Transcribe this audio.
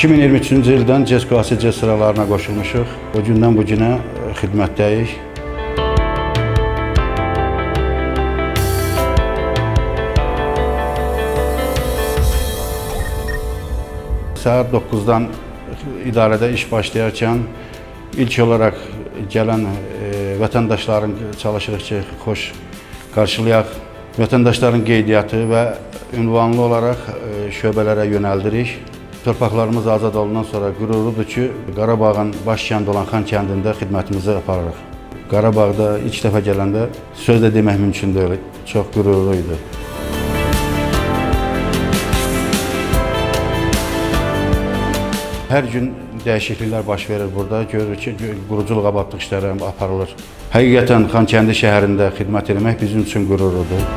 2023-cü ildən CESCO ASC sıralarına qoşulmuşuq. O gündən bu günə xidmətdəyik. Saat 9-dan idarədə iş başlayarkən ilk olaraq gələn vətəndaşların çalışırıq ki, xoş qarşılayaq. Vətəndaşların qeydiyyatı və ünvanlı olaraq şöbələrə yönəldirik. Torpaqlarımız azad olundan sonra qürurludur ki, Qarabağın baş kəndi olan Xan kəndində xidmətimizi aparırıq. Qarabağda ilk dəfə gələndə söz də demək mümkün deyil, çox qürurlu idi. Hər gün dəyişikliklər baş verir burada. Görürük ki, quruculuq abadlıq işləri aparılır. Həqiqətən Xankəndi şəhərində xidmət etmək bizim üçün qürurludur.